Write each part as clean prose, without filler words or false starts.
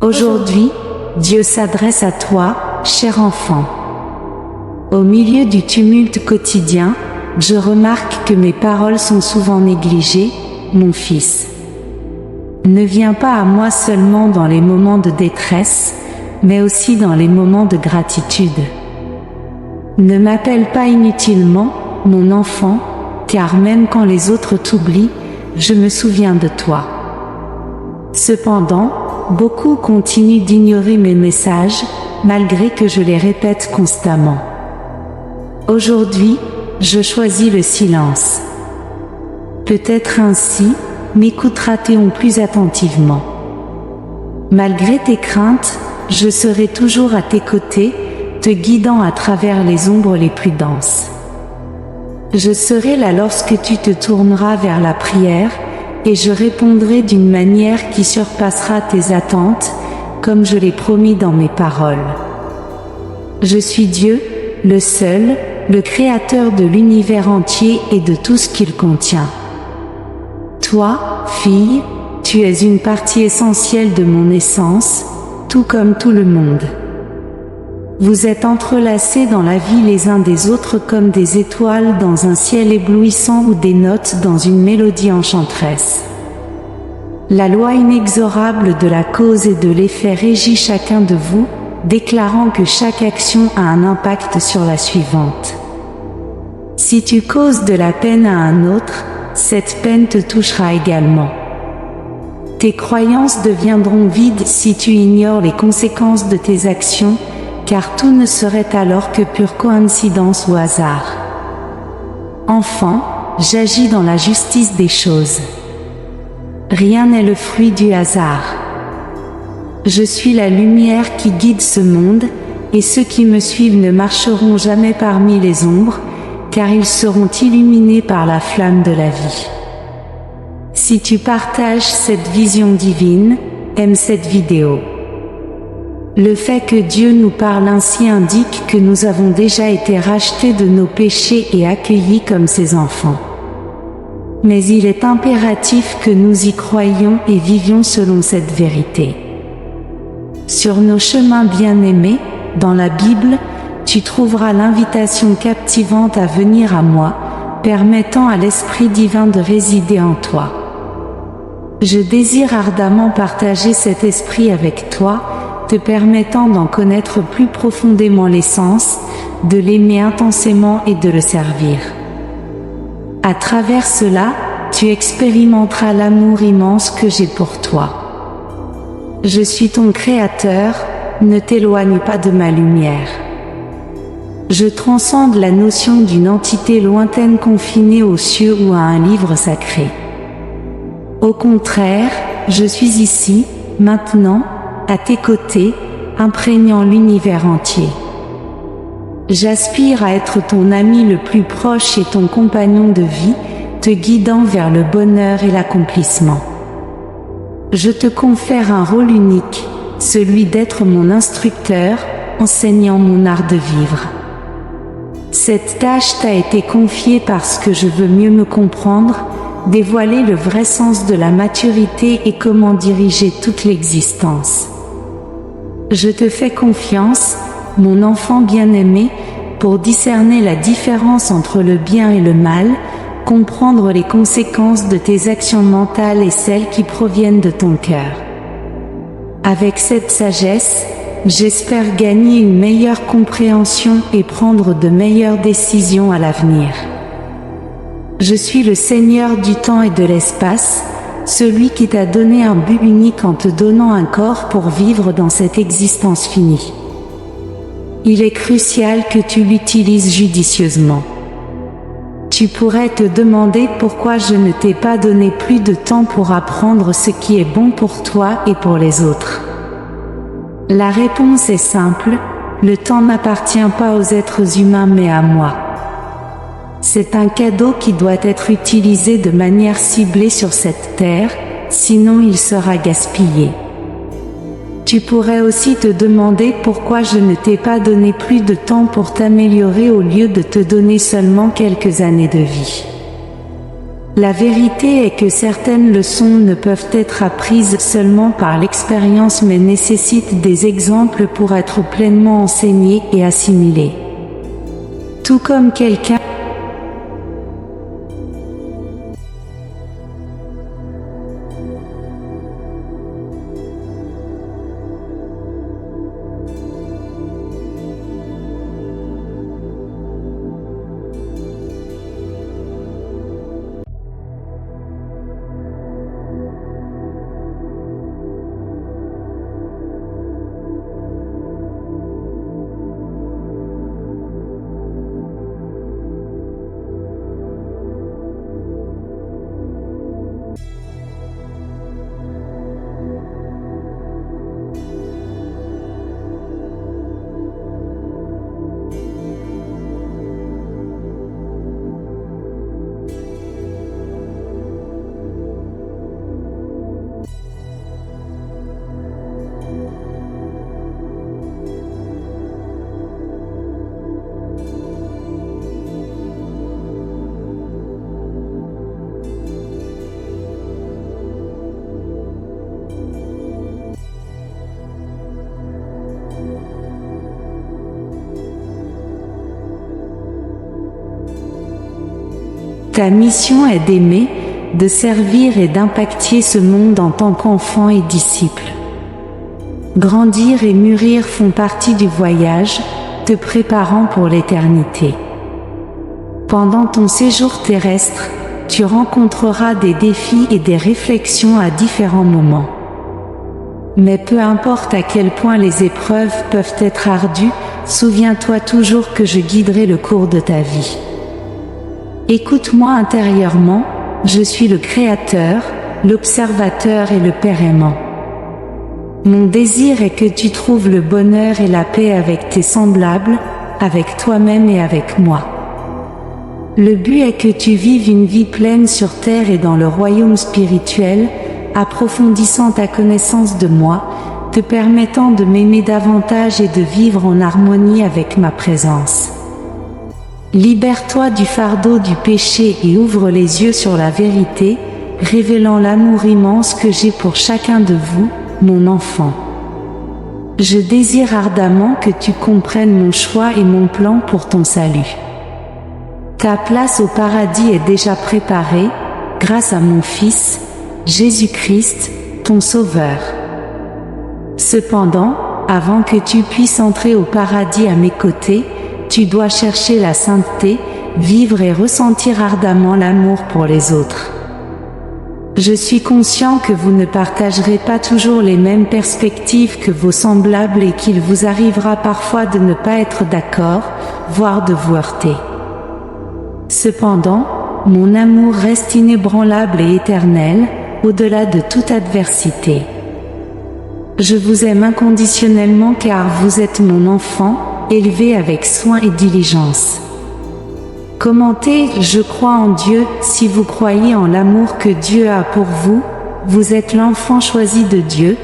Aujourd'hui, Dieu s'adresse à toi, cher enfant. Au milieu du tumulte quotidien, je remarque que mes paroles sont souvent négligées, mon fils. Ne viens pas à moi seulement dans les moments de détresse, mais aussi dans les moments de gratitude. Ne m'appelle pas inutilement, mon enfant, car même quand les autres t'oublient, je me souviens de toi. Cependant, beaucoup continuent d'ignorer mes messages, malgré que je les répète constamment. Aujourd'hui, je choisis le silence. Peut-être ainsi, m'écouteras-tu plus attentivement. Malgré tes craintes, je serai toujours à tes côtés, te guidant à travers les ombres les plus denses. Je serai là lorsque tu te tourneras vers la prière, et je répondrai d'une manière qui surpassera tes attentes, comme je l'ai promis dans mes paroles. Je suis Dieu, le seul, le créateur de l'univers entier et de tout ce qu'il contient. Toi, fille, tu es une partie essentielle de mon essence, tout comme tout le monde. Vous êtes entrelacés dans la vie les uns des autres comme des étoiles dans un ciel éblouissant ou des notes dans une mélodie enchanteresse. La loi inexorable de la cause et de l'effet régit chacun de vous, déclarant que chaque action a un impact sur la suivante. Si tu causes de la peine à un autre, cette peine te touchera également. Tes croyances deviendront vides si tu ignores les conséquences de tes actions, car tout ne serait alors que pure coïncidence ou hasard. Enfant, j'agis dans la justice des choses. Rien n'est le fruit du hasard. Je suis la lumière qui guide ce monde, et ceux qui me suivent ne marcheront jamais parmi les ombres, car ils seront illuminés par la flamme de la vie. Si tu partages cette vision divine, aime cette vidéo. Le fait que Dieu nous parle ainsi indique que nous avons déjà été rachetés de nos péchés et accueillis comme ses enfants. Mais il est impératif que nous y croyions et vivions selon cette vérité. Sur nos chemins bien-aimés, dans la Bible, tu trouveras l'invitation captivante à venir à moi, permettant à l'Esprit divin de résider en toi. Je désire ardemment partager cet esprit avec toi, te permettant d'en connaître plus profondément l'essence, de l'aimer intensément et de le servir. À travers cela, tu expérimenteras l'amour immense que j'ai pour toi. Je suis ton Créateur, ne t'éloigne pas de ma lumière. Je transcende la notion d'une entité lointaine confinée aux cieux ou à un livre sacré. Au contraire, je suis ici, maintenant, à tes côtés, imprégnant l'univers entier. J'aspire à être ton ami le plus proche et ton compagnon de vie, te guidant vers le bonheur et l'accomplissement. Je te confère un rôle unique, celui d'être mon instructeur, enseignant mon art de vivre. Cette tâche t'a été confiée parce que je veux mieux me comprendre, dévoiler le vrai sens de la maturité et comment diriger toute l'existence. Je te fais confiance, mon enfant bien-aimé, pour discerner la différence entre le bien et le mal, comprendre les conséquences de tes actions mentales et celles qui proviennent de ton cœur. Avec cette sagesse, j'espère gagner une meilleure compréhension et prendre de meilleures décisions à l'avenir. Je suis le Seigneur du temps et de l'espace, celui qui t'a donné un but unique en te donnant un corps pour vivre dans cette existence finie. Il est crucial que tu l'utilises judicieusement. Tu pourrais te demander pourquoi je ne t'ai pas donné plus de temps pour apprendre ce qui est bon pour toi et pour les autres. La réponse est simple, le temps n'appartient pas aux êtres humains mais à moi. C'est un cadeau qui doit être utilisé de manière ciblée sur cette terre, sinon il sera gaspillé. Tu pourrais aussi te demander pourquoi je ne t'ai pas donné plus de temps pour t'améliorer au lieu de te donner seulement quelques années de vie. La vérité est que certaines leçons ne peuvent être apprises seulement par l'expérience mais nécessitent des exemples pour être pleinement enseignées et assimilées. Tout comme quelqu'un Ta mission est d'aimer, de servir et d'impacter ce monde en tant qu'enfant et disciple. Grandir et mûrir font partie du voyage, te préparant pour l'éternité. Pendant ton séjour terrestre, tu rencontreras des défis et des réflexions à différents moments. Mais peu importe à quel point les épreuves peuvent être ardues, souviens-toi toujours que je guiderai le cours de ta vie. Écoute-moi intérieurement, je suis le Créateur, l'Observateur et le Père aimant. Mon désir est que tu trouves le bonheur et la paix avec tes semblables, avec toi-même et avec moi. Le but est que tu vives une vie pleine sur terre et dans le royaume spirituel, approfondissant ta connaissance de moi, te permettant de m'aimer davantage et de vivre en harmonie avec ma présence. Libère-toi du fardeau du péché et ouvre les yeux sur la vérité, révélant l'amour immense que j'ai pour chacun de vous, mon enfant. Je désire ardemment que tu comprennes mon choix et mon plan pour ton salut. Ta place au paradis est déjà préparée, grâce à mon Fils, Jésus-Christ, ton Sauveur. Cependant, avant que tu puisses entrer au paradis à mes côtés, tu dois chercher la sainteté, vivre et ressentir ardemment l'amour pour les autres. Je suis conscient que vous ne partagerez pas toujours les mêmes perspectives que vos semblables et qu'il vous arrivera parfois de ne pas être d'accord, voire de vous heurter. Cependant, mon amour reste inébranlable et éternel, au-delà de toute adversité. Je vous aime inconditionnellement car vous êtes mon enfant, élevé avec soin et diligence. Commentez « Je crois en Dieu » si vous croyez en l'amour que Dieu a pour vous, vous êtes l'enfant choisi de Dieu,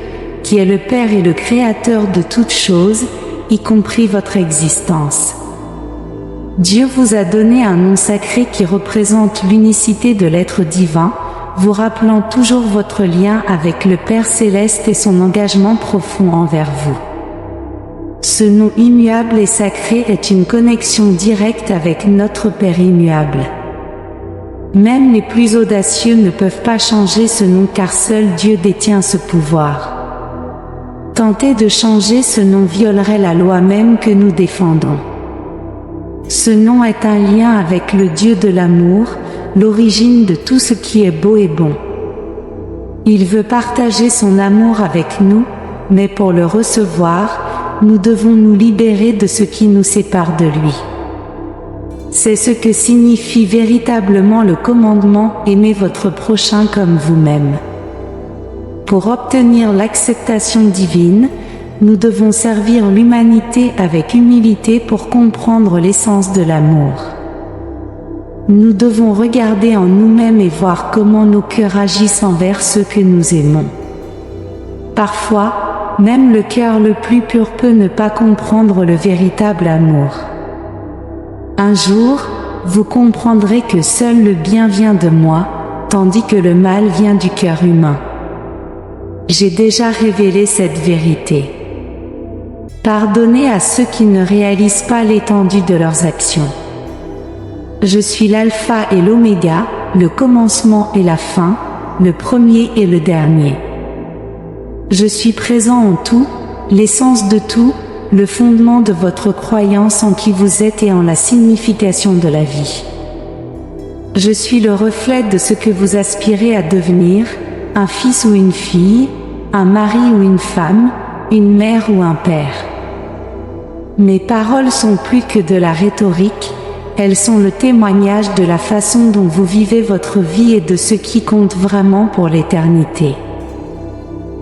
qui est le Père et le Créateur de toutes choses, y compris votre existence. Dieu vous a donné un nom sacré qui représente l'unicité de l'être divin, vous rappelant toujours votre lien avec le Père Céleste et son engagement profond envers vous. Ce nom immuable et sacré est une connexion directe avec notre Père immuable. Même les plus audacieux ne peuvent pas changer ce nom car seul Dieu détient ce pouvoir. Tenter de changer ce nom violerait la loi même que nous défendons. Ce nom est un lien avec le Dieu de l'amour, l'origine de tout ce qui est beau et bon. Il veut partager son amour avec nous, mais pour le recevoir, nous devons nous libérer de ce qui nous sépare de lui. C'est ce que signifie véritablement le commandement « Aimez votre prochain comme vous-même ». Pour obtenir l'acceptation divine, nous devons servir l'humanité avec humilité pour comprendre l'essence de l'amour. Nous devons regarder en nous-mêmes et voir comment nos cœurs agissent envers ceux que nous aimons. Parfois, même le cœur le plus pur peut ne pas comprendre le véritable amour. Un jour, vous comprendrez que seul le bien vient de moi, tandis que le mal vient du cœur humain. J'ai déjà révélé cette vérité. Pardonnez à ceux qui ne réalisent pas l'étendue de leurs actions. Je suis l'alpha et l'oméga, le commencement et la fin, le premier et le dernier. Je suis présent en tout, l'essence de tout, le fondement de votre croyance en qui vous êtes et en la signification de la vie. Je suis le reflet de ce que vous aspirez à devenir, un fils ou une fille, un mari ou une femme, une mère ou un père. Mes paroles sont plus que de la rhétorique, elles sont le témoignage de la façon dont vous vivez votre vie et de ce qui compte vraiment pour l'éternité.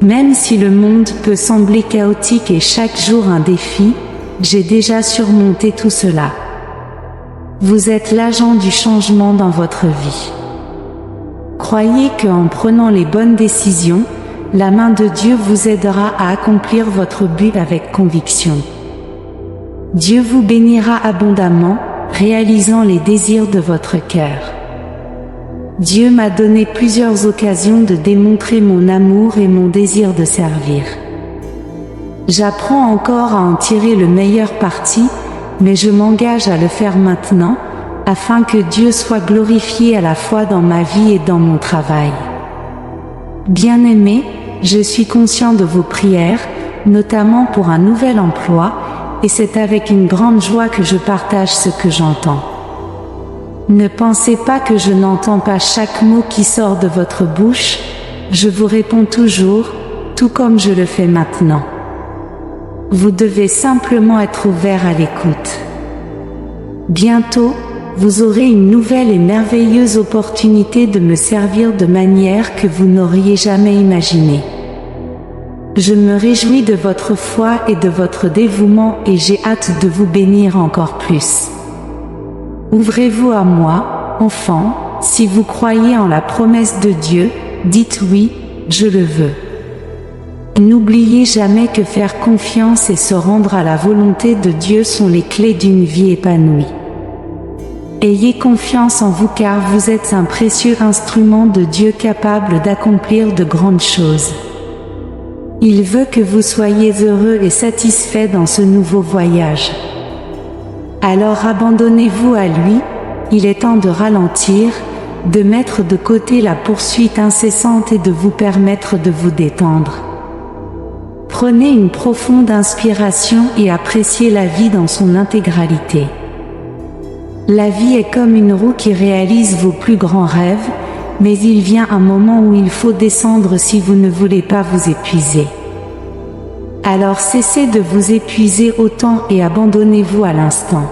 Même si le monde peut sembler chaotique et chaque jour un défi, j'ai déjà surmonté tout cela. Vous êtes l'agent du changement dans votre vie. Croyez qu'en prenant les bonnes décisions, la main de Dieu vous aidera à accomplir votre but avec conviction. Dieu vous bénira abondamment, réalisant les désirs de votre cœur. Dieu m'a donné plusieurs occasions de démontrer mon amour et mon désir de servir. J'apprends encore à en tirer le meilleur parti, mais je m'engage à le faire maintenant, afin que Dieu soit glorifié à la fois dans ma vie et dans mon travail. Bien-aimés, je suis conscient de vos prières, notamment pour un nouvel emploi, et c'est avec une grande joie que je partage ce que j'entends. Ne pensez pas que je n'entends pas chaque mot qui sort de votre bouche, je vous réponds toujours, tout comme je le fais maintenant. Vous devez simplement être ouvert à l'écoute. Bientôt, vous aurez une nouvelle et merveilleuse opportunité de me servir de manière que vous n'auriez jamais imaginée. Je me réjouis de votre foi et de votre dévouement et j'ai hâte de vous bénir encore plus. Ouvrez-vous à moi, enfants, si vous croyez en la promesse de Dieu, dites oui, je le veux. N'oubliez jamais que faire confiance et se rendre à la volonté de Dieu sont les clés d'une vie épanouie. Ayez confiance en vous car vous êtes un précieux instrument de Dieu capable d'accomplir de grandes choses. Il veut que vous soyez heureux et satisfaits dans ce nouveau voyage. Alors abandonnez-vous à lui, il est temps de ralentir, de mettre de côté la poursuite incessante et de vous permettre de vous détendre. Prenez une profonde inspiration et appréciez la vie dans son intégralité. La vie est comme une roue qui réalise vos plus grands rêves, mais il vient un moment où il faut descendre si vous ne voulez pas vous épuiser. Alors cessez de vous épuiser autant et abandonnez-vous à l'instant.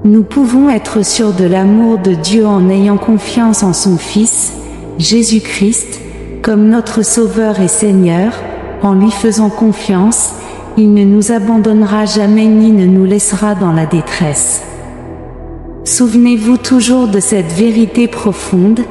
Nous pouvons être sûrs de l'amour de Dieu en ayant confiance en son Fils, Jésus-Christ, comme notre Sauveur et Seigneur, en lui faisant confiance, il ne nous abandonnera jamais ni ne nous laissera dans la détresse. Souvenez-vous toujours de cette vérité profonde.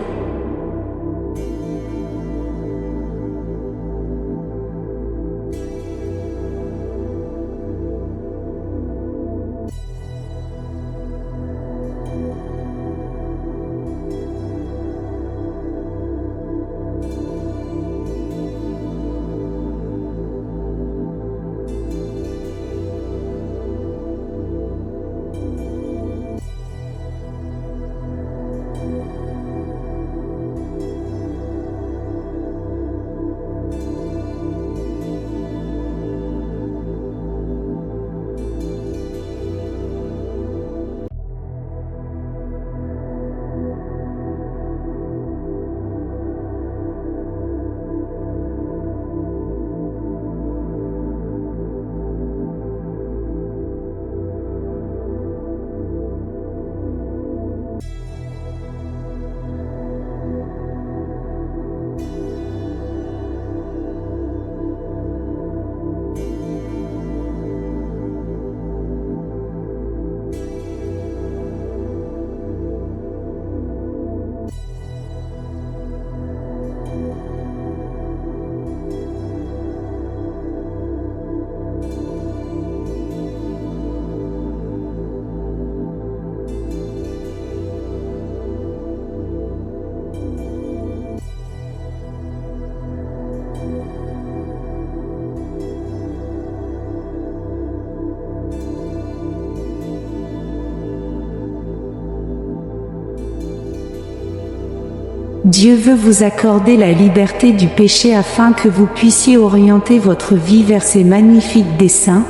Dieu veut vous accorder la liberté du péché afin que vous puissiez orienter votre vie vers ses magnifiques desseins,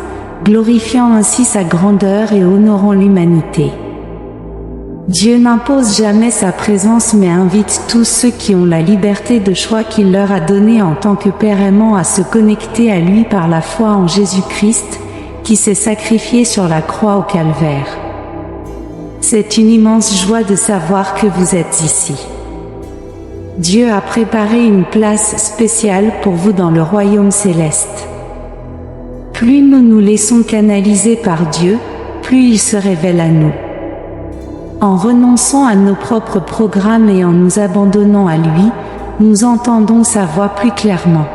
glorifiant ainsi sa grandeur et honorant l'humanité. Dieu n'impose jamais sa présence mais invite tous ceux qui ont la liberté de choix qu'il leur a donnée en tant que Père aimant à se connecter à lui par la foi en Jésus-Christ, qui s'est sacrifié sur la croix au calvaire. C'est une immense joie de savoir que vous êtes ici. Dieu a préparé une place spéciale pour vous dans le royaume céleste. Plus nous nous laissons canaliser par Dieu, plus il se révèle à nous. En renonçant à nos propres programmes et en nous abandonnant à lui, nous entendons sa voix plus clairement.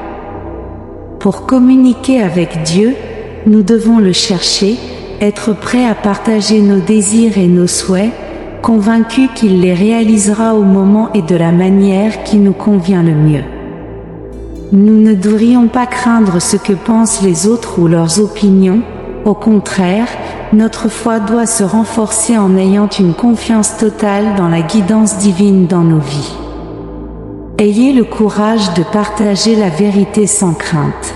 Pour communiquer avec Dieu, nous devons le chercher, être prêts à partager nos désirs et nos souhaits, convaincus qu'il les réalisera au moment et de la manière qui nous convient le mieux. Nous ne devrions pas craindre ce que pensent les autres ou leurs opinions, au contraire, notre foi doit se renforcer en ayant une confiance totale dans la guidance divine dans nos vies. Ayez le courage de partager la vérité sans crainte.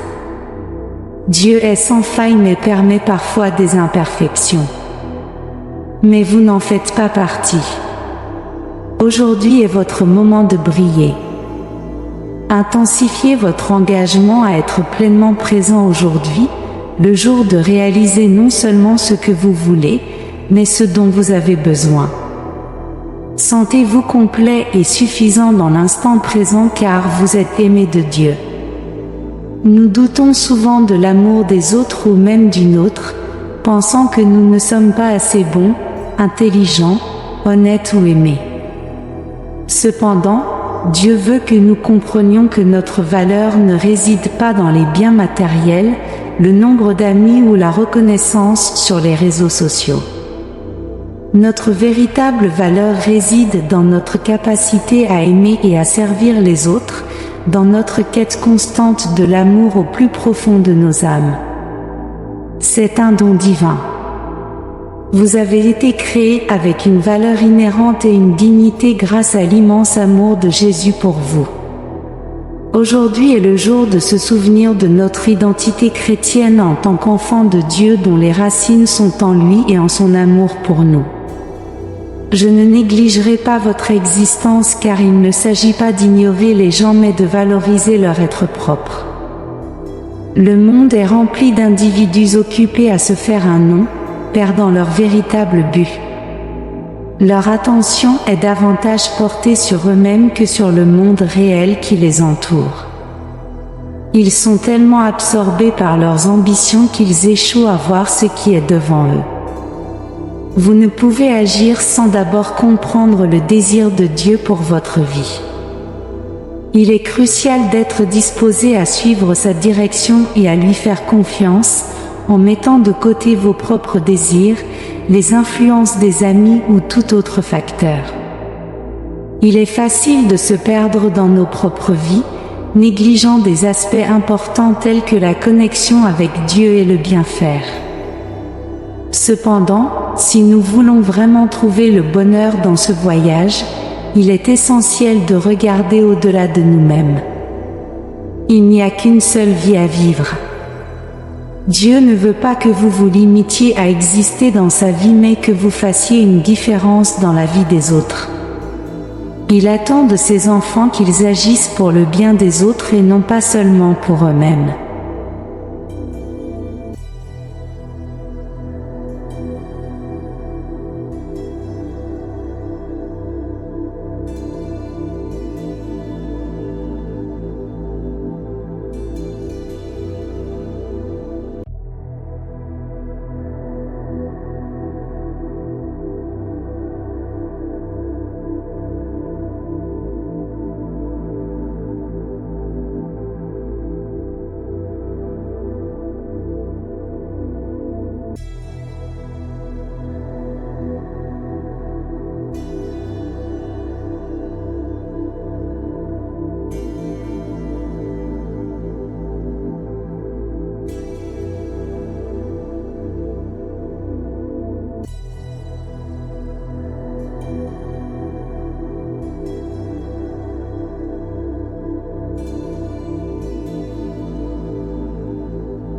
Dieu est sans faille mais permet parfois des imperfections. Mais vous n'en faites pas partie. Aujourd'hui est votre moment de briller. Intensifiez votre engagement à être pleinement présent aujourd'hui, le jour de réaliser non seulement ce que vous voulez, mais ce dont vous avez besoin. Sentez-vous complet et suffisant dans l'instant présent car vous êtes aimé de Dieu. Nous doutons souvent de l'amour des autres ou même du nôtre, pensant que nous ne sommes pas assez bons, intelligents, honnêtes ou aimés. Cependant, Dieu veut que nous comprenions que notre valeur ne réside pas dans les biens matériels, le nombre d'amis ou la reconnaissance sur les réseaux sociaux. Notre véritable valeur réside dans notre capacité à aimer et à servir les autres, dans notre quête constante de l'amour au plus profond de nos âmes. C'est un don divin. Vous avez été créés avec une valeur inhérente et une dignité grâce à l'immense amour de Jésus pour vous. Aujourd'hui est le jour de se souvenir de notre identité chrétienne en tant qu'enfant de Dieu dont les racines sont en lui et en son amour pour nous. Je ne négligerai pas votre existence car il ne s'agit pas d'ignorer les gens mais de valoriser leur être propre. Le monde est rempli d'individus occupés à se faire un nom, perdant leur véritable but. Leur attention est davantage portée sur eux-mêmes que sur le monde réel qui les entoure. Ils sont tellement absorbés par leurs ambitions qu'ils échouent à voir ce qui est devant eux. Vous ne pouvez agir sans d'abord comprendre le désir de Dieu pour votre vie. Il est crucial d'être disposé à suivre sa direction et à lui faire confiance, en mettant de côté vos propres désirs, les influences des amis ou tout autre facteur. Il est facile de se perdre dans nos propres vies, négligeant des aspects importants tels que la connexion avec Dieu et le bien faire. Cependant, si nous voulons vraiment trouver le bonheur dans ce voyage, il est essentiel de regarder au-delà de nous-mêmes. Il n'y a qu'une seule vie à vivre. Dieu ne veut pas que vous vous limitiez à exister dans sa vie mais que vous fassiez une différence dans la vie des autres. Il attend de ses enfants qu'ils agissent pour le bien des autres et non pas seulement pour eux-mêmes.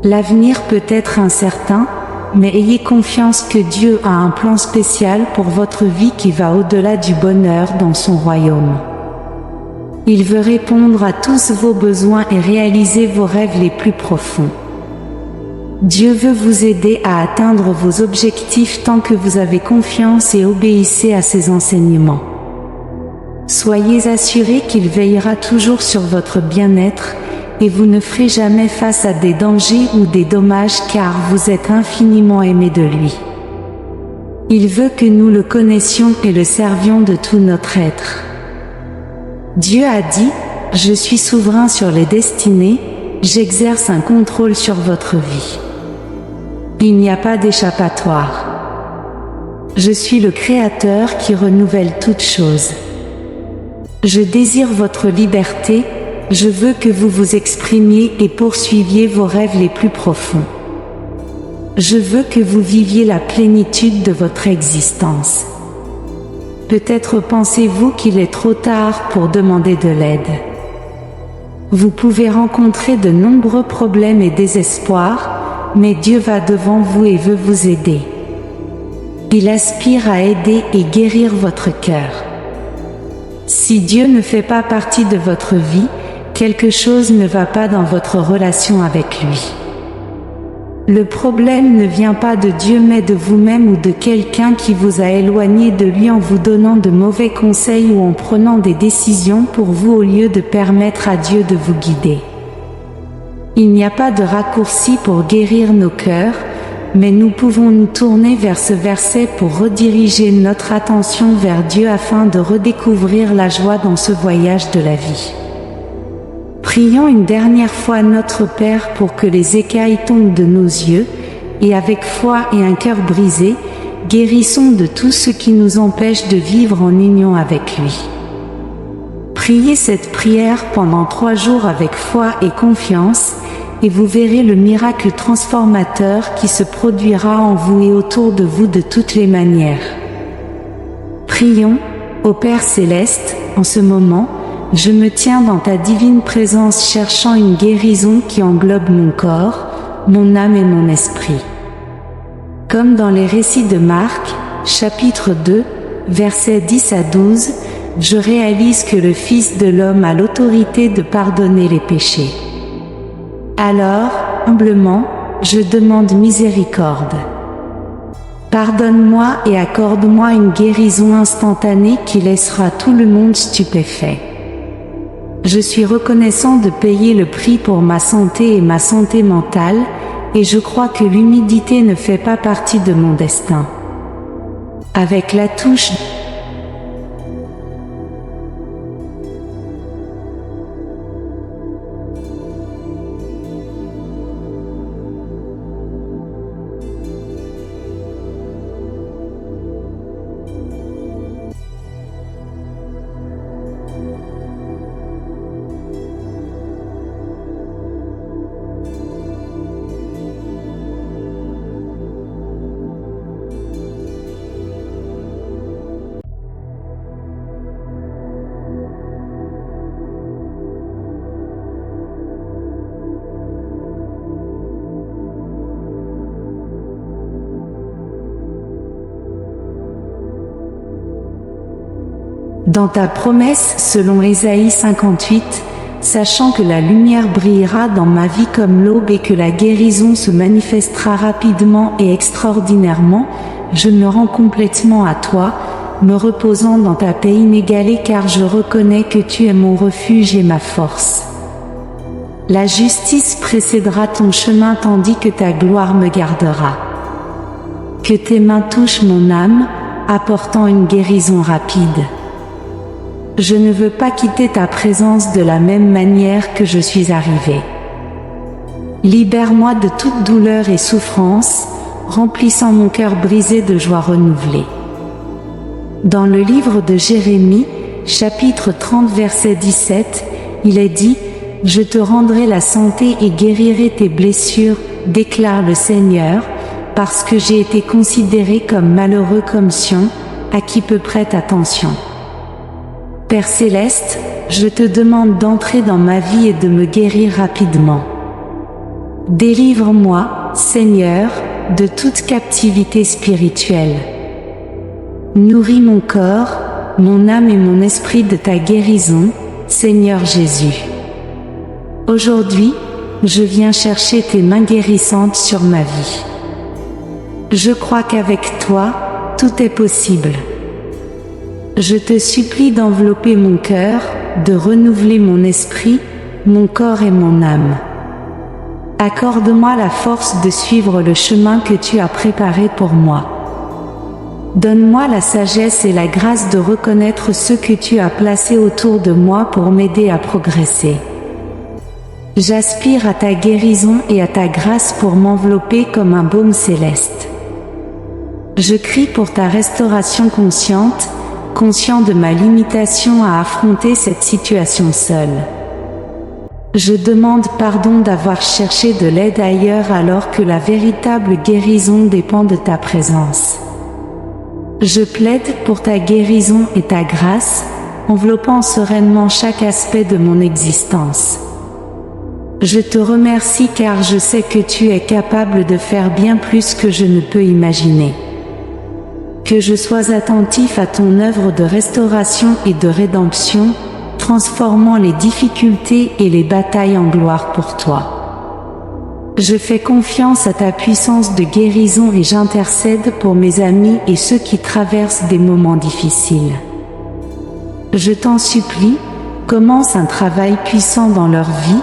L'avenir peut être incertain, mais ayez confiance que Dieu a un plan spécial pour votre vie qui va au-delà du bonheur dans son royaume. Il veut répondre à tous vos besoins et réaliser vos rêves les plus profonds. Dieu veut vous aider à atteindre vos objectifs tant que vous avez confiance et obéissez à ses enseignements. Soyez assurés qu'il veillera toujours sur votre bien-être, et vous ne ferez jamais face à des dangers ou des dommages car vous êtes infiniment aimés de lui. Il veut que nous le connaissions et le servions de tout notre être. Dieu a dit, « Je suis souverain sur les destinées, j'exerce un contrôle sur votre vie. Il n'y a pas d'échappatoire. Je suis le Créateur qui renouvelle toutes choses. Je désire votre liberté, je veux que vous vous exprimiez et poursuiviez vos rêves les plus profonds. Je veux que vous viviez la plénitude de votre existence. Peut-être pensez-vous qu'il est trop tard pour demander de l'aide. Vous pouvez rencontrer de nombreux problèmes et désespoirs, mais Dieu va devant vous et veut vous aider. Il aspire à aider et guérir votre cœur. Si Dieu ne fait pas partie de votre vie, quelque chose ne va pas dans votre relation avec lui. Le problème ne vient pas de Dieu mais de vous-même ou de quelqu'un qui vous a éloigné de lui en vous donnant de mauvais conseils ou en prenant des décisions pour vous au lieu de permettre à Dieu de vous guider. Il n'y a pas de raccourci pour guérir nos cœurs, mais nous pouvons nous tourner vers ce verset pour rediriger notre attention vers Dieu afin de redécouvrir la joie dans ce voyage de la vie. Prions une dernière fois notre Père pour que les écailles tombent de nos yeux, et avec foi et un cœur brisé, guérissons de tout ce qui nous empêche de vivre en union avec lui. Priez cette prière pendant 3 jours avec foi et confiance, et vous verrez le miracle transformateur qui se produira en vous et autour de vous de toutes les manières. Prions, ô Père céleste, en ce moment, je me tiens dans ta divine présence cherchant une guérison qui englobe mon corps, mon âme et mon esprit. Comme dans les récits de Marc, chapitre 2, versets 10 à 12, je réalise que le Fils de l'homme a l'autorité de pardonner les péchés. Alors, humblement, je demande miséricorde. Pardonne-moi et accorde-moi une guérison instantanée qui laissera tout le monde stupéfait. Je suis reconnaissant de payer le prix pour ma santé et ma santé mentale, et je crois que l'humidité ne fait pas partie de mon destin. Avec la touche dans ta promesse selon Ésaïe 58, sachant que la lumière brillera dans ma vie comme l'aube et que la guérison se manifestera rapidement et extraordinairement, je me rends complètement à toi, me reposant dans ta paix inégalée car je reconnais que tu es mon refuge et ma force. La justice précédera ton chemin tandis que ta gloire me gardera. Que tes mains touchent mon âme, apportant une guérison rapide. Je ne veux pas quitter ta présence de la même manière que je suis arrivé. Libère-moi de toute douleur et souffrance, remplissant mon cœur brisé de joie renouvelée. Dans le livre de Jérémie, chapitre 30 verset 17, il est dit « Je te rendrai la santé et guérirai tes blessures, déclare le Seigneur, parce que j'ai été considéré comme malheureux comme Sion, à qui peu prête attention. » Père céleste, je te demande d'entrer dans ma vie et de me guérir rapidement. Délivre-moi, Seigneur, de toute captivité spirituelle. Nourris mon corps, mon âme et mon esprit de ta guérison, Seigneur Jésus. Aujourd'hui, je viens chercher tes mains guérissantes sur ma vie. Je crois qu'avec toi, tout est possible. Je te supplie d'envelopper mon cœur, de renouveler mon esprit, mon corps et mon âme. Accorde-moi la force de suivre le chemin que tu as préparé pour moi. Donne-moi la sagesse et la grâce de reconnaître ce que tu as placé autour de moi pour m'aider à progresser. J'aspire à ta guérison et à ta grâce pour m'envelopper comme un baume céleste. Je crie pour ta restauration consciente, conscient de ma limitation à affronter cette situation seule. Je demande pardon d'avoir cherché de l'aide ailleurs alors que la véritable guérison dépend de ta présence. Je plaide pour ta guérison et ta grâce, enveloppant sereinement chaque aspect de mon existence. Je te remercie car je sais que tu es capable de faire bien plus que je ne peux imaginer. Que je sois attentif à ton œuvre de restauration et de rédemption, transformant les difficultés et les batailles en gloire pour toi. Je fais confiance à ta puissance de guérison et j'intercède pour mes amis et ceux qui traversent des moments difficiles. Je t'en supplie, commence un travail puissant dans leur vie,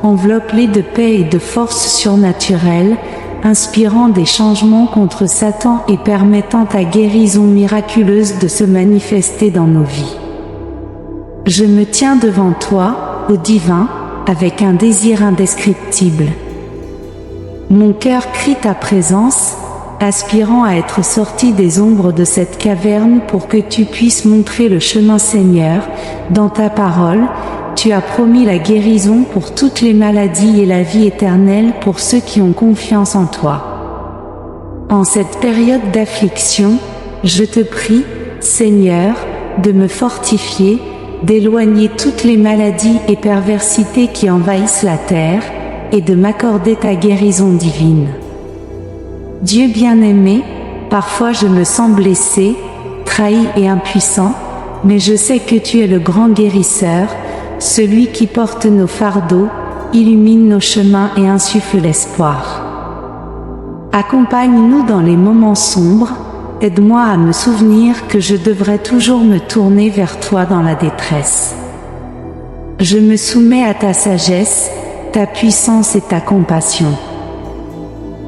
enveloppe-les de paix et de force surnaturelle, inspirant des changements contre Satan et permettant ta guérison miraculeuse de se manifester dans nos vies. Je me tiens devant toi, ô divin, avec un désir indescriptible. Mon cœur crie ta présence, aspirant à être sorti des ombres de cette caverne pour que tu puisses montrer le chemin Seigneur. Dans ta parole, tu as promis la guérison pour toutes les maladies et la vie éternelle pour ceux qui ont confiance en toi. En cette période d'affliction, je te prie, Seigneur, de me fortifier, d'éloigner toutes les maladies et perversités qui envahissent la terre, et de m'accorder ta guérison divine. Dieu bien-aimé, parfois je me sens blessé, trahi et impuissant, mais je sais que tu es le grand guérisseur, celui qui porte nos fardeaux, illumine nos chemins et insuffle l'espoir. Accompagne-nous dans les moments sombres, aide-moi à me souvenir que je devrais toujours me tourner vers toi dans la détresse. Je me soumets à ta sagesse, ta puissance et ta compassion.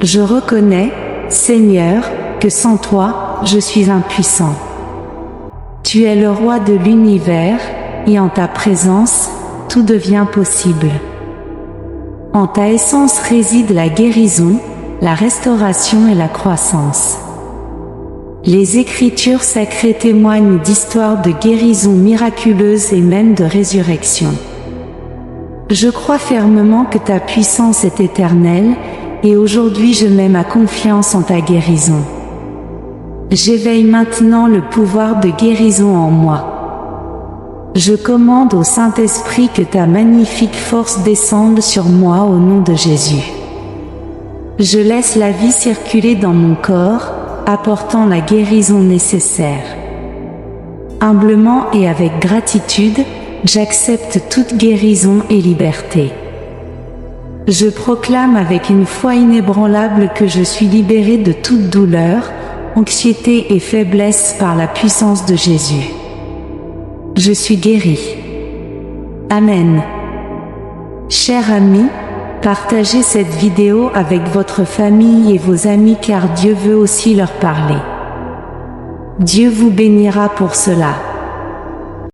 Je reconnais, Seigneur, que sans toi, je suis impuissant. Tu es le roi de l'univers, et en ta présence, tout devient possible. En ta essence réside la guérison, la restauration et la croissance. Les Écritures sacrées témoignent d'histoires de guérison miraculeuse et même de résurrection. Je crois fermement que ta puissance est éternelle, et aujourd'hui je mets ma confiance en ta guérison. J'éveille maintenant le pouvoir de guérison en moi. Je commande au Saint-Esprit que ta magnifique force descende sur moi au nom de Jésus. Je laisse la vie circuler dans mon corps, apportant la guérison nécessaire. Humblement et avec gratitude, j'accepte toute guérison et liberté. Je proclame avec une foi inébranlable que je suis libéré de toute douleur, anxiété et faiblesse par la puissance de Jésus. Je suis guéri. Amen. Chers amis, partagez cette vidéo avec votre famille et vos amis car Dieu veut aussi leur parler. Dieu vous bénira pour cela.